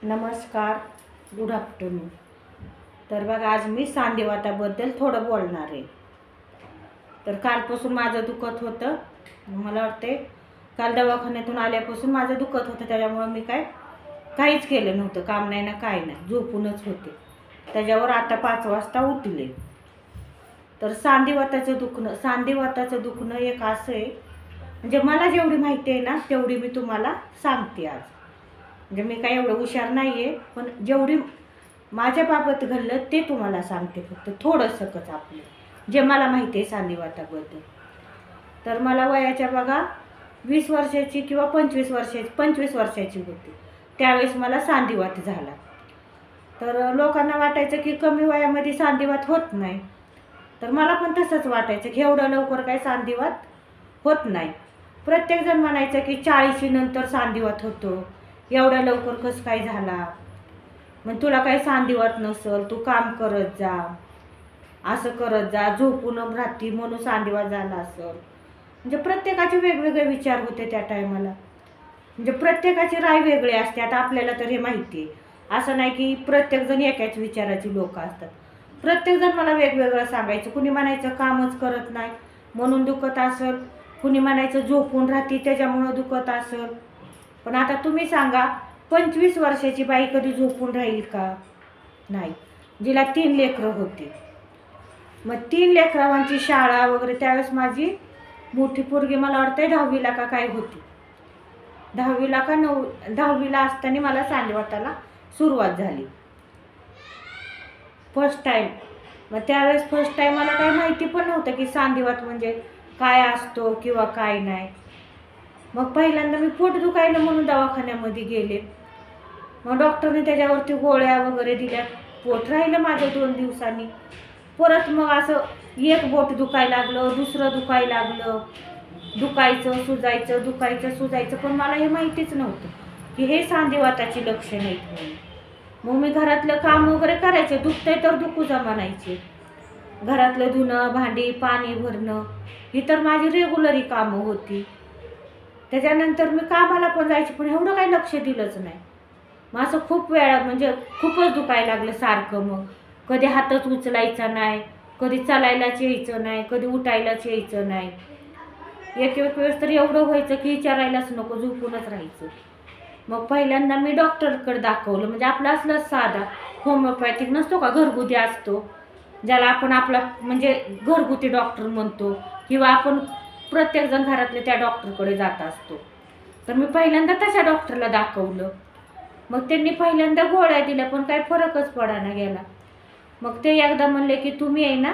नमस्कार, good afternoon. तर बघा, आज मी सांधिवाताबद्दल थोडं बोलणार आहे. तर कालपासून माझं दुखत होतं. मला वाटते काल दवाखान्यातून आल्यापासून माझं दुखत होतं, त्याच्यामुळं मी काहीच केलं नव्हतं. काम नाही ना काय नाही, झोपूनच होते. त्याच्यावर आता 5 वाजता उठले. तर सांधिवाताचं दुखणं एक असं आहे, म्हणजे मला जेवढी माहिती आहे ना तेवढी मी तुम्हाला सांगते आज. म्हणजे मी काय एवढं हुशार नाही आहे, पण जेवढी माझ्या बाबत घडलं ते तुम्हाला सांगते. फक्त थोडंसंच आपलं जे मला माहिती आहे सांधिवाताबद्दल. तर मला वयाच्या बघा 20 वर्षाची किंवा 25 वर्षाची होती त्यावेळेस मला सांधिवात झाला. तर लोकांना वाटायचं की कमी वयामध्ये सांधिवात होत नाही. तर मला पण तसंच वाटायचं की एवढं लवकर काय सांधिवात होत नाही. प्रत्येकजण म्हणायचं की 40 नंतर सांधिवात होतो, एवढ्या लवकर कसं काय झाला, मग तुला काही सांधिवात नसल, तू काम करत जा, असं करत जा, झोपून राहती म्हणून सांधिवात झाला असेल. म्हणजे प्रत्येकाचे वेगवेगळे विचार होते त्या टायमाला. म्हणजे प्रत्येकाची राय वेगळी असते. आता आपल्याला तर हे माहिती आहे, असं नाही की प्रत्येकजण एकाच विचाराची लोक असतात. प्रत्येकजण मला वेगवेगळं सांगायचं. कुणी म्हणायचं कामच करत नाही म्हणून दुखत असेल, कुणी म्हणायचं झोपून राहती त्याच्यामुळं दुखत असेल. पण आता तुम्ही सांगा, 25 वर्षाची बाई कधी झोपून राहील का? नाही. जिला 3 लेकरं होती, मग 3 लेकरांची शाळा वगैरे, त्यावेळेस माझी मोठी पोरगी मला वाटतं 10वीला का काय होती, 10वीला का 10वीला असताना मला सांधिवाताला सुरुवात झाली फर्स्ट टाईम. मग त्यावेळेस फर्स्ट टाईम मला काही माहिती पण नव्हतं की सांधिवात म्हणजे काय असतो किंवा काय नाही. मग पहिल्यांदा मी पोट दुखायला म्हणून दवाखान्यामध्ये गेले. मग डॉक्टरने त्याच्यावरती गोळ्या वगैरे दिल्या. पोट राहिलं माझं 2 दिवसांनी. परत मग असं एक बोट दुखायला लागलं, दुसरं दुखायला लागलं, दुखायचं सुजायचं, दुखायचं सुजायचं. पण मला हे माहितीच नव्हतं की हे सांधिवाताची लक्षणं आहेत म्हणून. मग मी घरातलं काम वगैरे करायचे, दुखतंय तर दुखू जा म्हणायचे. घरातलं धुणं भांडी पाणी भरणं ही तर माझी रेग्युलरी कामं होती. त्याच्यानंतर मी कामाला पण जायचे, पण एवढं काही लक्ष दिलंच नाही. मग असं खूप वेळा म्हणजे खूपच दुखायला लागलं सारखं. मग कधी हातच उचलायचा नाही, कधी चालायलाच यायचं नाही, कधी उठायलाच यायचं नाही. एक वेळेस तर एवढं व्हायचं की विचारायलाच नको, झोपूनच राहायचं. मग पहिल्यांदा मी डॉक्टरकडे दाखवलं. म्हणजे आपलं असलं साधा होमिओपॅथिक नसतो का, घरगुती असतो, ज्याला आपण आपला म्हणजे घरगुती डॉक्टर म्हणतो, किंवा आपण प्रत्येकजण घरातले त्या डॉक्टरकडे जात असतो. तर मी पहिल्यांदा तशा डॉक्टरला दाखवलं. मग त्यांनी पहिल्यांदा गोळ्या दिल्या, पण काही फरकच पडाना गेला. मग ते एकदा म्हणले की तुम्ही आहे ना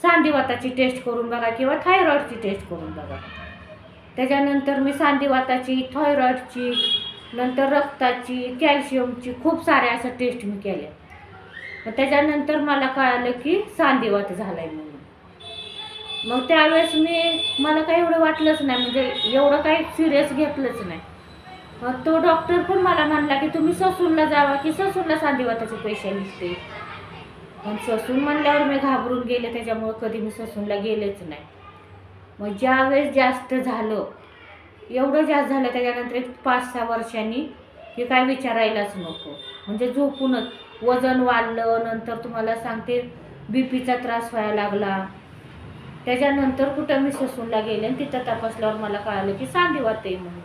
सांधिवाताची टेस्ट करून बघा किंवा थायरॉईडची टेस्ट करून बघा. त्याच्यानंतर मी सांधिवाताची, थायरॉईडची, नंतर रक्ताची, कॅल्शियमची, खूप साऱ्या अशा टेस्ट मी केल्या. मग त्याच्यानंतर मला कळालं की सांधिवात झालाय म्हणून. मग त्यावेळेस मला काही एवढं वाटलंच नाही, म्हणजे एवढं काही सिरियस घेतलंच नाही. मग तो डॉक्टर पण मला म्हणला की तुम्ही ससूनला जावा, की ससूनला सांधिवाताचे स्पेशालिस्ट आहे. पण ससून म्हणल्यावर मी घाबरून गेले, त्याच्यामुळे कधी मी ससूनला गेलेच नाही. मग ज्यावेळेस जास्त झालं, एवढं जास्त झालं, त्याच्यानंतर एक 5-6 वर्षांनी हे काय विचारायलाच नको. म्हणजे झोपूनच वजन वाढलं. नंतर तुम्हाला सांगते बीपीचा त्रास व्हायला लागला. त्याच्यानंतर कुठं मी ससूनला गेले आणि तिथं तपासल्यावर मला कळालं की सांधिवात आहे म्हणून.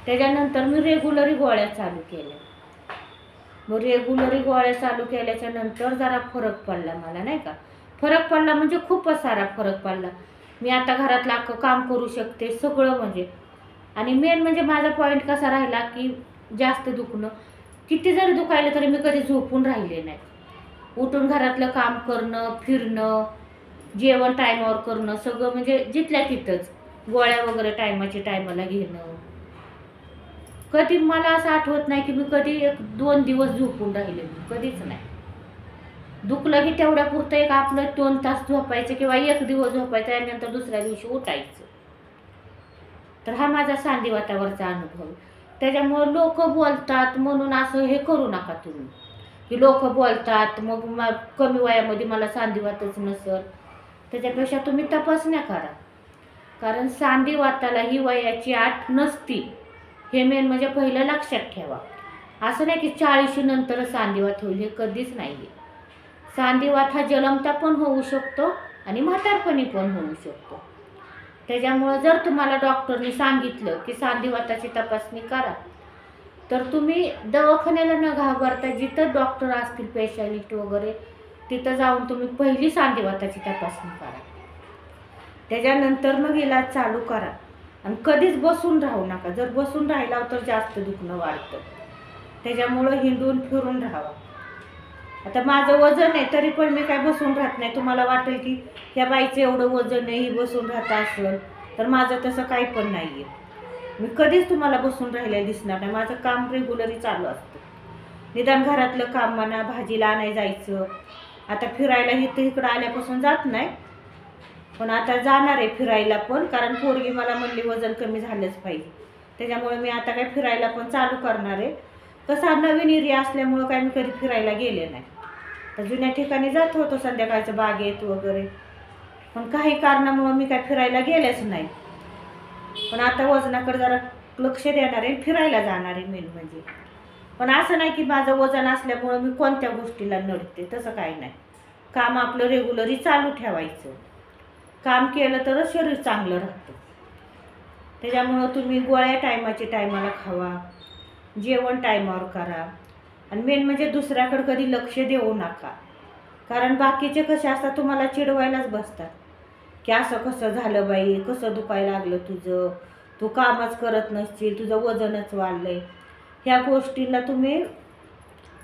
त्याच्यानंतर मी रेग्युलरी गोळ्या चालू केल्या. मग रेग्युलरी गोळ्या चालू केल्याच्या नंतर जरा फरक पडला मला, नाही का. फरक पडला म्हणजे खूपच सारा फरक पडला. मी आता घरातलं अख्खं काम करू शकते सगळं म्हणजे. आणि मेन म्हणजे माझा पॉईंट कसा राहिला की जास्त दुखणं, किती जरी दुखायलं तरी मी कधी झोपून राहिले नाही. उठून घरातलं काम करणं, फिरणं, जेवण टायमावर करणं, सगळं म्हणजे जिथल्या तिथंच. गोळ्या वगैरे टायमाला घेणं. कधी मला असं आठवत नाही की मी कधी 1-2 दिवस झोपून राहिले, कधीच नाही. दुखलं की तेवढ्या पुरतं एक आपलं 2 तास झोपायचं किंवा 1 दिवस झोपायचं, त्यानंतर दुसऱ्या दिवशी उठायचं. तर हा माझा सांधिवातावरचा अनुभव. त्याच्यामुळे लोक बोलतात म्हणून असं हे करू नका तुम्ही की लोक बोलतात मग कमी वयामध्ये मला सांधिवातच नसल. त्याच्यापेक्षा तुम्ही तपासण्या करा. कारण सांधिवाताला ही वयाची अट नसती, हे मेन म्हणजे पहिलं लक्षात ठेवा. असं नाही की 40 नंतरच सांधिवात होईल, हे कधीच नाही आहे. सांधिवात हा जन्मता पण होऊ शकतो आणि म्हातारपणी पण होऊ शकतो. त्याच्यामुळं जर तुम्हाला डॉक्टरने सांगितलं की सांधिवाताची तपासणी करा, तर तुम्ही दवाखान्याला न घाबरता जिथं डॉक्टर असतील स्पेशालिस्ट वगैरे तिथं जाऊन तुम्ही पहिली सांधिवाताची तपासणी करा. त्याच्यानंतर मग इलाज चालू करा. आणि कधीच बसून राहू नका. जर बसून राहिला तर जास्त दुखणं वाढतं. त्याच्यामुळं हिंडून फिरून राहावं. आता माझं वजन आहे तरी पण मी काय बसून राहत नाही. तुम्हाला वाटेल की ह्या बाईचं एवढं वजन आहे, ही बसून राहत असेल, तर माझं तसं काही पण नाही आहे. मी कधीच तुम्हाला बसून राहिलेलं दिसणार नाही. माझं काम रेग्युलरी चालू असतं. निदान घरातलं काम म्हणा, भाजीला आणायला जायचं. आता फिरायला इकडं आल्यापासून जात नाही, पण आता जाणार आहे फिरायला पण, कारण पोरगी मला म्हणली वजन कमी झालंच पाहिजे. त्याच्यामुळे मी आता काय फिरायला पण चालू करणार आहे. कसं नवीन एरिया असल्यामुळं काय मी कधी फिरायला गेले नाही. तर जुन्या ठिकाणी जात होतो संध्याकाळचं बागेत वगैरे, पण काही कारणामुळं मी काय फिरायला गेलेच नाही. पण आता वजनाकडे जरा लक्ष देणार आहे, फिरायला जाणार आहे मेन म्हणजे. पण असं नाही की माझं वजन असल्यामुळं मी कोणत्या गोष्टीला नडते, तसं काही नाही. काम आपलं रेग्युलरी चालू ठेवायचं. काम केलं तरच शरीर चांगलं राहतं. त्याच्यामुळं तुम्ही गोळ्या टायमाला खावा, जेवण टायमावर करा, आणि मेन म्हणजे दुसऱ्याकडे कधी लक्ष देऊ नका. कारण बाकीचे कसे असतात तुम्हाला चिडवायलाच बसतात की असं कसं झालं बाई, कसं दुखायला लागलं तुझं, तू कामच करत नसशील, तुझं वजनच वाढलंय. ह्या गोष्टींना तुम्ही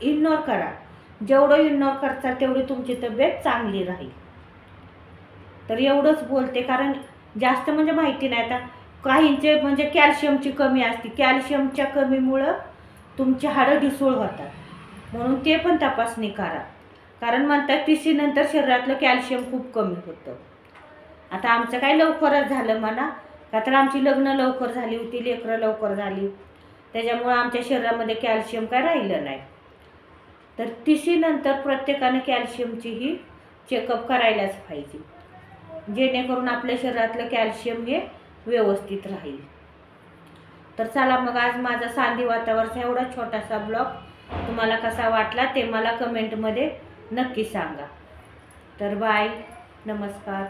इग्नोर करा. जेवढं इग्नोर करता तेवढी तुमची तब्येत चांगली राहील. तर एवढंच बोलते, कारण जास्त म्हणजे माहिती नाही. आता काहींचे म्हणजे कॅल्शियमची कमी असते, कॅल्शियमच्या कमीमुळं तुमची हाडं ढिसूळ होतात, म्हणून ते पण तपासणी करा. कारण म्हणतात 30 नंतर शरीरातलं कॅल्शियम खूप कमी होतं. आता आमचं काय लवकरच झालं म्हणा, का तर आमची लग्न लवकर झाली होती, लेकरं लवकर झाली, त्याच्यामुळं आमच्या शरीरामध्ये कॅल्शियम काय राहिलं नाही. तर 30 नंतर प्रत्येकानं कॅल्शियमची ही चेकअप करायलाच पाहिजे, जेणेकरून आपल्या शरीरातलं कॅल्शियम हे व्यवस्थित राहील. तर चला मग, आज माझा सांधिवातावरचा एवढा छोटासा ब्लॉग तुम्हाला कसा वाटला ते मला कमेंटमध्ये नक्की सांगा. तर बाय, नमस्कार.